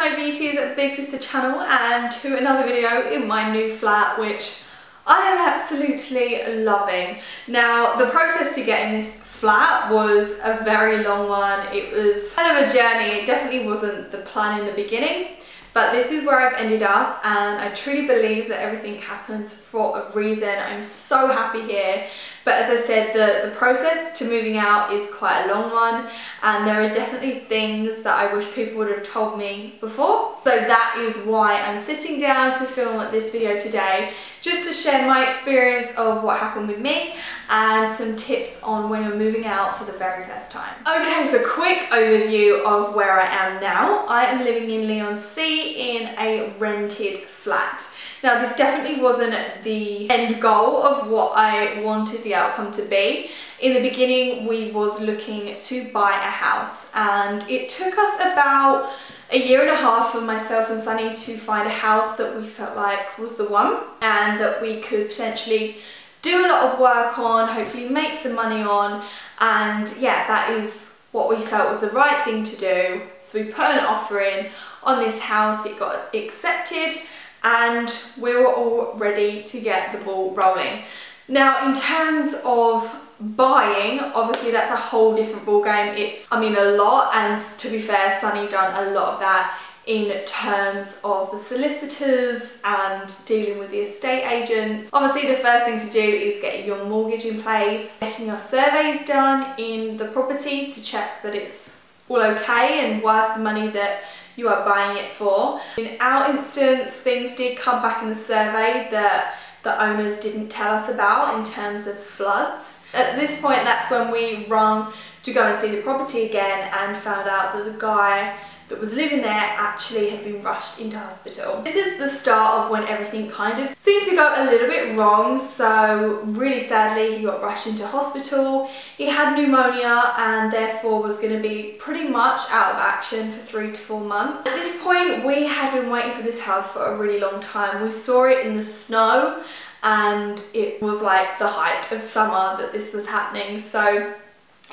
my beauties at Big Sister channel and to another video in my new flat, which I am absolutely loving. Now, the process to get in this flat was a very long one. It was kind of a journey. It definitely wasn't the plan in the beginning, but this is where I've ended up, and I truly believe that everything happens for a reason. I'm so happy here. But as I said, the process to moving out is quite a long one, and there are definitely things that I wish people would have told me before. So that is why I'm sitting down to film this video today, just to share my experience of what happened with me and some tips on when you're moving out for the very first time. Okay, so quick overview of where I am now. I am living in Leigh-on-Sea in a rented flat. Now, this definitely wasn't the end goal of what I wanted the outcome to be. In the beginning, we was looking to buy a house, and it took us about a year and a half for myself and Sunny to find a house that we felt like was the one and that we could potentially do a lot of work on, hopefully make some money on, and yeah, that is what we felt was the right thing to do. So we put an offer in on this house, it got accepted, and we were all ready to get the ball rolling. Now, in terms of buying, obviously that's a whole different ball game. It's, I mean, a lot, and to be fair, Sunny done a lot of that in terms of the solicitors and dealing with the estate agents. Obviously, the first thing to do is getting your mortgage in place, getting your surveys done in the property to check that it's all okay and worth the money that you are buying it for. In our instance, things did come back in the survey that the owners didn't tell us about in terms of floods. At this point, that's when we rung to go and see the property again and found out that the guy that was living there actually had been rushed into hospital. This is the start of when everything kind of seemed to go a little bit wrong. So really sadly, he got rushed into hospital. He had pneumonia and therefore was going to be pretty much out of action for 3 to 4 months. At this point, we had been waiting for this house for a really long time. We saw it in the snow, and it was like the height of summer that this was happening. So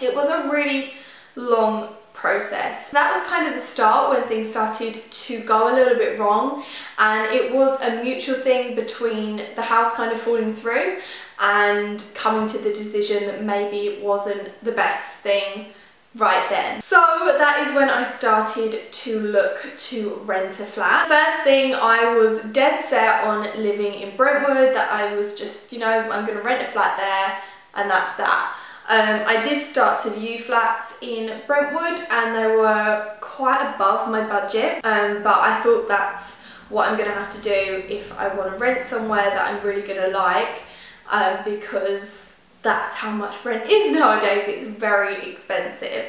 it was a really long process. That was kind of the start when things started to go a little bit wrong, and it was a mutual thing between the house kind of falling through and coming to the decision that maybe it wasn't the best thing right then. So that is when I started to look to rent a flat. First thing, I was dead set on living in Brentwood, that I was just, you know, I'm going to rent a flat there and that's that. I did start to view flats in Brentwood and they were quite above my budget, but I thought that's what I'm going to have to do if I want to rent somewhere that I'm really going to like, because that's how much rent is nowadays. It's very expensive.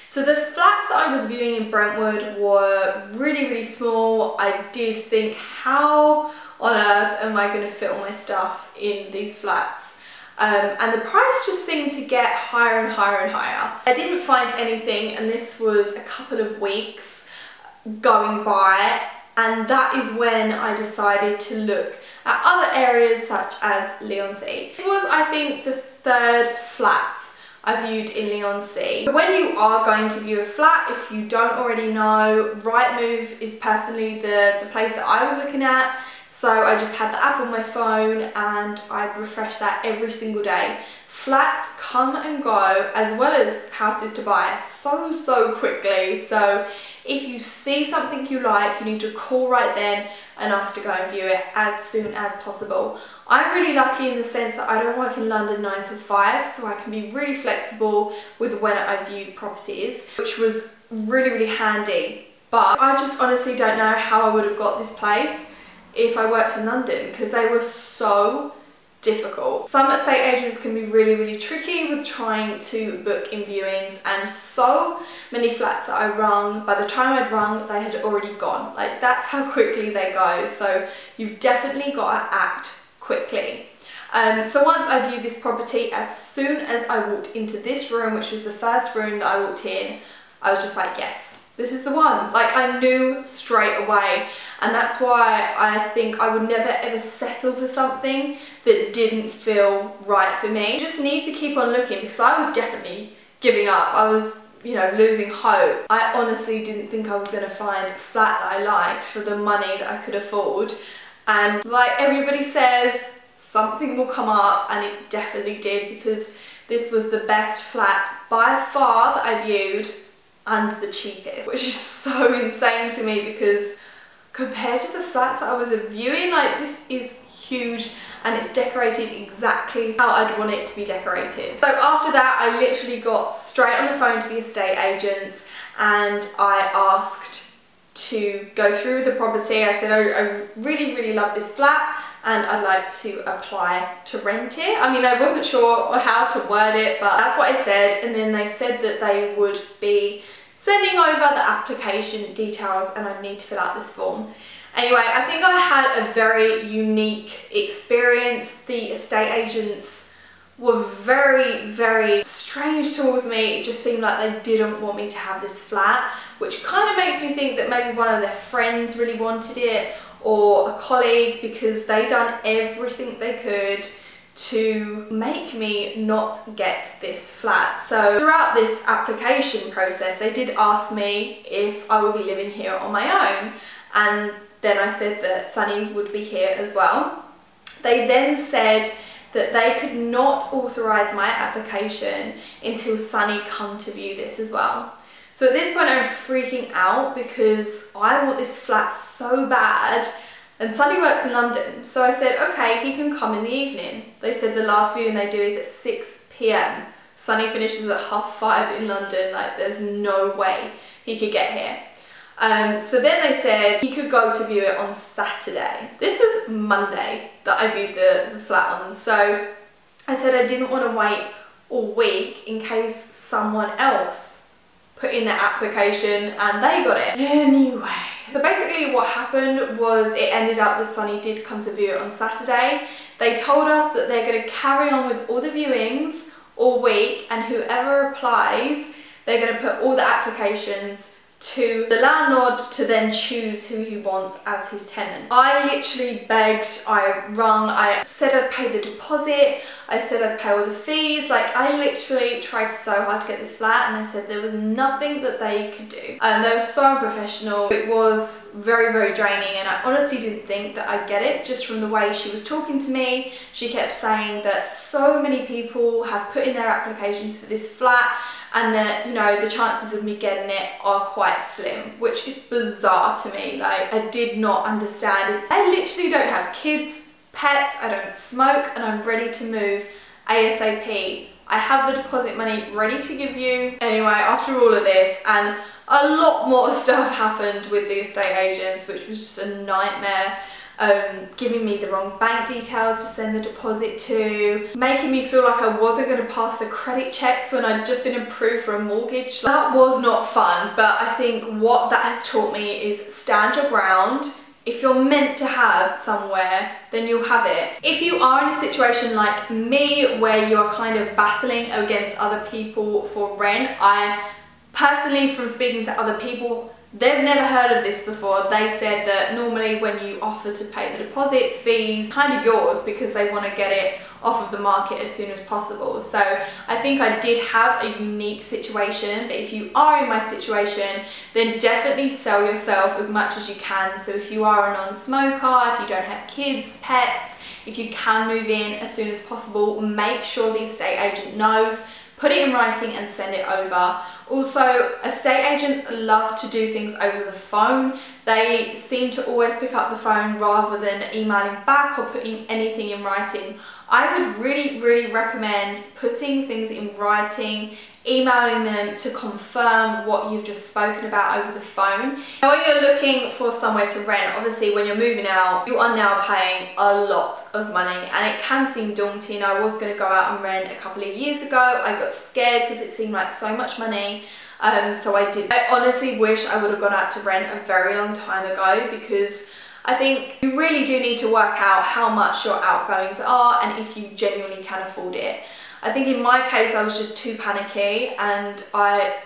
So the flats that I was viewing in Brentwood were really, really small. I did think, how on earth am I going to fit all my stuff in these flats? And the price just seemed to get higher and higher and higher. I didn't find anything, and this was a couple of weeks going by, and that is when I decided to look at other areas such as Leigh-on-Sea. This was, I think, the 3rd flat I viewed in Leigh-on-Sea. So when you are going to view a flat, if you don't already know, Rightmove is personally the place that I was looking at. So I just had the app on my phone and I'd refresh that every single day. Flats come and go, as well as houses to buy, so quickly. So if you see something you like, you need to call right then and ask to go and view it as soon as possible. I'm really lucky in the sense that I don't work in London 9 till 5, so I can be really flexible with when I view properties, which was really, really handy. But I just honestly don't know how I would have got this place if I worked in London, because they were so difficult. Some estate agents can be really, really tricky with trying to book in viewings, and so many flats that I rung, by the time I'd rung, they had already gone. Like, that's how quickly they go. So you've definitely got to act quickly. So once I viewed this property, as soon as I walked into this room, which was the first room that I walked in, I was just like, yes, this is the one. Like, I knew straight away. And that's why I think I would never ever settle for something that didn't feel right for me. You just need to keep on looking, because I was definitely giving up. I was you know, losing hope. I honestly didn't think I was going to find a flat that I liked for the money that I could afford. And like everybody says, something will come up, and it definitely did, because this was the best flat by far that I viewed and the cheapest, which is so insane to me because compared to the flats that I was viewing, like, this is huge and it's decorated exactly how I'd want it to be decorated. So after that, I literally got straight on the phone to the estate agents and I asked to go through the property. I said, I really love this flat and I'd like to apply to rent it. I mean, I wasn't sure how to word it, but that's what I said. And then they said that they would be sending over the application details and I'd need to fill out this form. Anyway, I think I had a very unique experience. The estate agents were very strange towards me. It just seemed like they didn't want me to have this flat, which kind of makes me think that maybe one of their friends really wanted it, or a colleague, because they done everything they could to make me not get this flat. So throughout this application process, they did ask me if I would be living here on my own, and then I said that Sunny would be here as well. They then said that they could not authorise my application until Sunny come to view this as well. So at this point I'm freaking out because I want this flat so bad, and Sunny works in London. So I said, okay, he can come in the evening. They said the last viewing they do is at 6 PM. Sunny finishes at 5:30 in London, like there's no way he could get here. So then they said he could go to view it on Saturday. This was Monday that I viewed the flat on. So I said I didn't want to wait all week in case someone else put in their application and they got it. Anyway, so basically what happened was it ended up that Sunny did come to view it on Saturday. They told us that they're going to carry on with all the viewings all week, and whoever applies, they're going to put all the applications to the landlord to then choose who he wants as his tenant. I literally begged, I rung, I said I'd pay the deposit, I said I'd pay all the fees. Like, I literally tried so hard to get this flat, and they said there was nothing that they could do. They were so unprofessional. It was very draining, and I honestly didn't think that I'd get it just from the way she was talking to me. She kept saying that so many people have put in their applications for this flat, and that, you know, the chances of me getting it are quite slim, which is bizarre to me. Like, I did not understand it. I literally don't have kids, pets, I don't smoke, and I'm ready to move ASAP. I have the deposit money ready to give you. Anyway, after all of this, and a lot more stuff happened with the estate agents, which was just a nightmare. Giving me the wrong bank details to send the deposit to, making me feel like I wasn't going to pass the credit checks when I'd just been approved for a mortgage. That was not fun, but I think what that has taught me is stand your ground. If you're meant to have somewhere, then you'll have it. If you are in a situation like me where you're kind of battling against other people for rent, I personally, from speaking to other people, they've never heard of this before. They said that normally when you offer to pay the deposit, fees kind of yours because they want to get it off of the market as soon as possible. So I think I did have a unique situation, but if you are in my situation, then definitely sell yourself as much as you can. So if you are a non-smoker, if you don't have kids, pets, if you can move in as soon as possible, make sure the estate agent knows, put it in writing and send it over. Also, estate agents love to do things over the phone. They seem to always pick up the phone rather than emailing back or putting anything in writing. I would really recommend putting things in writing, emailing them to confirm what you've just spoken about over the phone. Now, when you're looking for somewhere to rent, obviously when you're moving out, you are now paying a lot of money, and it can seem daunting. I was going to go out and rent a couple of years ago. I got scared because it seemed like so much money. So I did. I honestly wish I would have gone out to rent a very long time ago, because I think you really do need to work out how much your outgoings are and if you genuinely can afford it. I think in my case I was just too panicky, and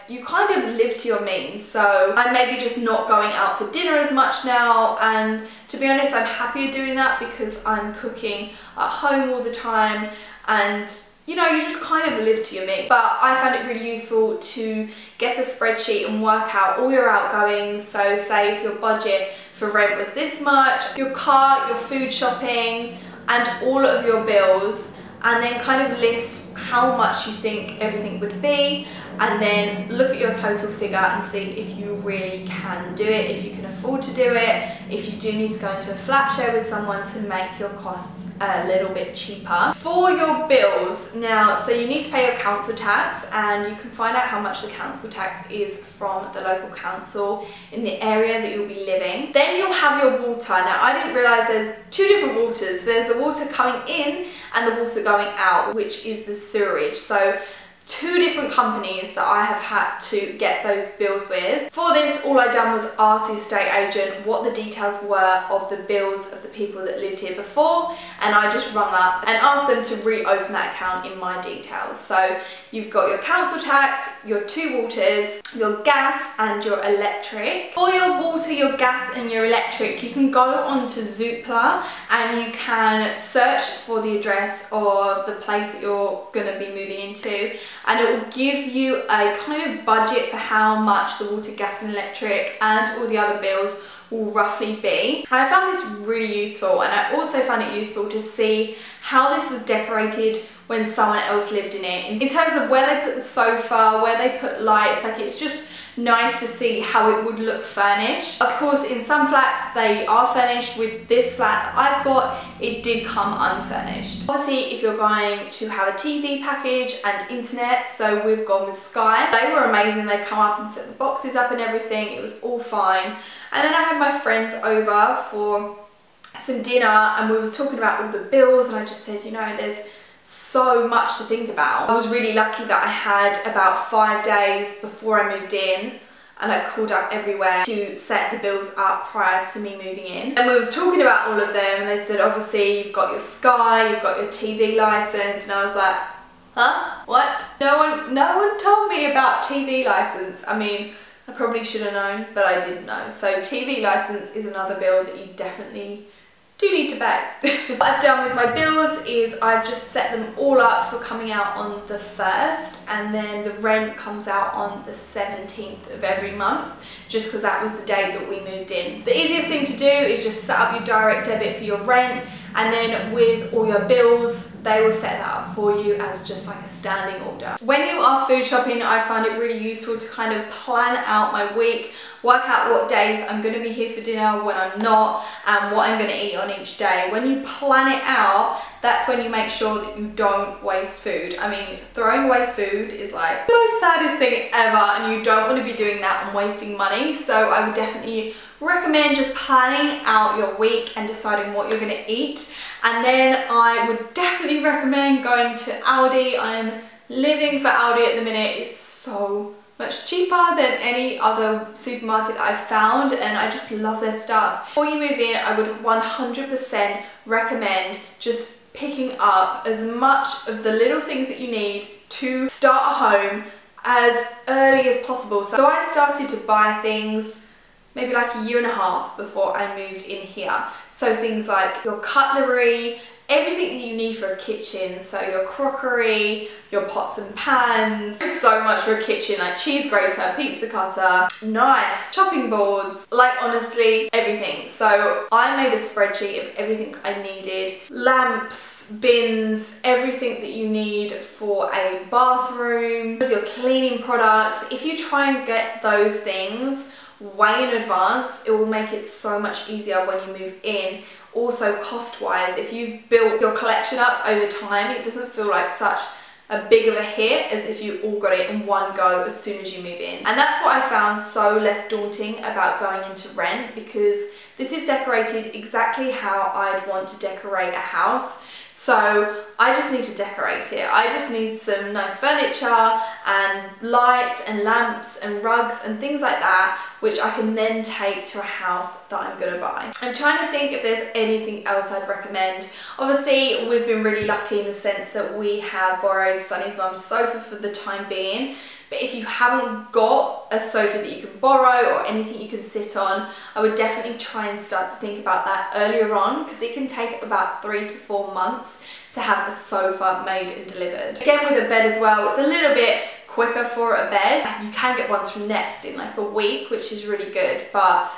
you kind of live to your means. So I'm maybe just not going out for dinner as much now, and to be honest I'm happier doing that because I'm cooking at home all the time, and you know, you just kind of live to your means. But I found it really useful to get a spreadsheet and work out all your outgoings. So say if your budget for rent was this much, your car, your food shopping, and all of your bills, and then kind of list how much you think everything would be, and then look at your total figure and see if you really can do it, if you can afford to do it, if you do need to go into a flat share with someone to make your costs a little bit cheaper. For your bills now, so you need to pay your council tax, and you can find out how much the council tax is from the local council in the area that you'll be living. Then you'll have your water. Now I didn't realise there's two different waters. There's the water coming in and the water going out, which is the sewerage. So two different companies that I have had to get those bills with. For this, all I done was ask the estate agent what the details were of the bills of the people that lived here before, and I just rung up and asked them to reopen that account in my details. So you've got your council tax, your two waters, your gas and your electric. For your water, your gas and your electric, you can go onto Zoopla and you can search for the address of the place that you're going to be moving into, and it will give you a kind of budget for how much the water, gas and electric and all the other bills will roughly be. I found this really useful, and I also found it useful to see how this was decorated when someone else lived in it, in terms of where they put the sofa, where they put lights. Like, it's just nice to see how it would look furnished. Of course, in some flats they are furnished. With this flat that I've got, it did come unfurnished. Obviously, if you're going to have a TV package and internet, so we've gone with Sky. They were amazing. They come up and set the boxes up and everything. It was all fine. And then I had my friends over for some dinner, and we was talking about all the bills, and I just said, you know, there's so much to think about. I was really lucky that I had about 5 days before I moved in, and I called up everywhere to set the bills up prior to me moving in. And we was talking about all of them, and they said, obviously you've got your Sky, you've got your TV license, and I was like, huh? What? No one told me about TV license. I mean, I probably should have known, but I didn't know. So TV license is another bill that you definitely do need to pay. What I've done with my bills is I've just set them all up for coming out on the 1st, and then the rent comes out on the 17th of every month, just because that was the date that we moved in. So the easiest thing to do is just set up your direct debit for your rent, and then with all your bills, they will set that up for you as just like a standing order. When you are food shopping, I find it really useful to kind of plan out my week, work out what days I'm going to be here for dinner, when I'm not, and what I'm going to eat on each day. When you plan it out, that's when you make sure that you don't waste food. I mean, throwing away food is like the most saddest thing ever, and you don't want to be doing that and wasting money. So I would definitely recommend just planning out your week and deciding what you're going to eat. And then I would definitely recommend going to Aldi. I'm living for Aldi at the minute. It's so much cheaper than any other supermarket that I've found, and I just love their stuff. Before you move in, I would 100% recommend just picking up as much of the little things that you need to start a home as early as possible. So I started to buy things maybe like a year and a half before I moved in here. So things like your cutlery, everything that you need for a kitchen, so your crockery, your pots and pans. There's so much for a kitchen, like cheese grater, pizza cutter, knives, chopping boards, like honestly everything. So I made a spreadsheet of everything I needed: lamps, bins, everything that you need for a bathroom, your cleaning products. If you try and get those things way in advance, it will make it so much easier when you move in. Also, cost-wise, if you've built your collection up over time, it doesn't feel like such a big of a hit as if you all got it in one go as soon as you move in. And that's what I found so less daunting about going into rent, because this is decorated exactly how I'd want to decorate a house. So I just need to decorate it. I just need some nice furniture and lights and lamps and rugs and things like that, which I can then take to a house that I'm gonna buy. I'm trying to think if there's anything else I'd recommend. Obviously, we've been really lucky in the sense that we have borrowed Sunny's mum's sofa for the time being. But if you haven't got a sofa that you can borrow or anything you can sit on, I would definitely try and start to think about that earlier on, because it can take about 3 to 4 months to have a sofa made and delivered. Again, with a bed as well, it's a little bit quicker for a bed. You can get ones from Next in like a week, which is really good, but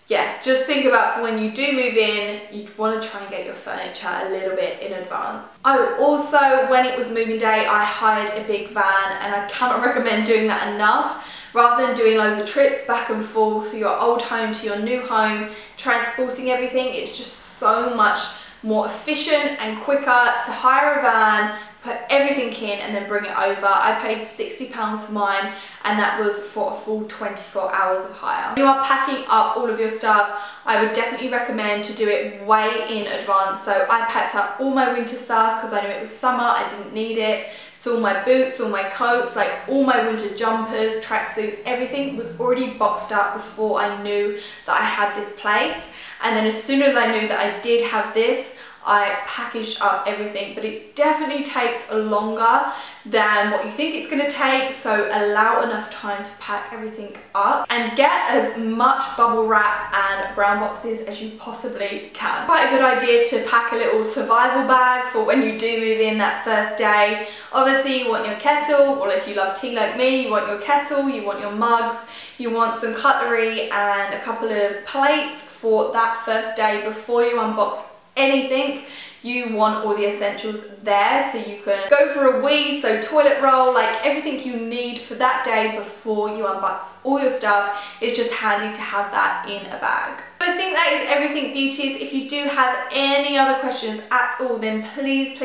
yeah, just think about for when you do move in, you'd want to try and get your furniture a little bit in advance. Oh, also, when it was moving day, I hired a big van, and I cannot recommend doing that enough. Rather than doing loads of trips back and forth from your old home to your new home, transporting everything, it's just so much more efficient and quicker to hire a van, put everything in and then bring it over. I paid £60 for mine, and that was for a full 24 hours of hire. When you are packing up all of your stuff, I would definitely recommend to do it way in advance. So I packed up all my winter stuff because I knew it was summer, I didn't need it. So all my boots, all my coats, like all my winter jumpers, tracksuits, everything was already boxed up before I knew that I had this place. And then as soon as I knew that I did have this, I packaged up everything, but it definitely takes longer than what you think it's going to take, so allow enough time to pack everything up and get as much bubble wrap and brown boxes as you possibly can. Quite a good idea to pack a little survival bag for when you do move in that first day. Obviously you want your kettle, or if you love tea like me, you want your kettle, you want your mugs, you want some cutlery and a couple of plates for that first day before you unbox anything. You want all the essentials there so you can go for a wee, so toilet roll, like everything you need for that day before you unbox all your stuff. It's just handy to have that in a bag. So I think that is everything, beauties. If you do have any other questions at all, then please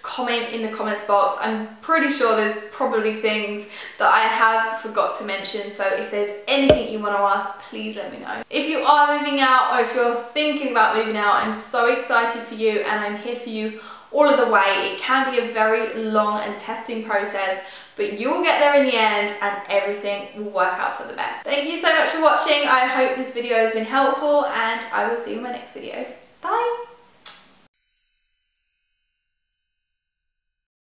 comment in the comments box. I'm pretty sure there's probably things that I have forgot to mention, so if there's anything you want to ask, please let me know. If you are moving out, or if you're thinking about moving out, I'm so excited for you, and I'm here for you all of the way. It can be a very long and testing process, but you will get there in the end and everything will work out for the best. Thank you so much for watching. I hope this video has been helpful, and I will see you in my next video. Bye!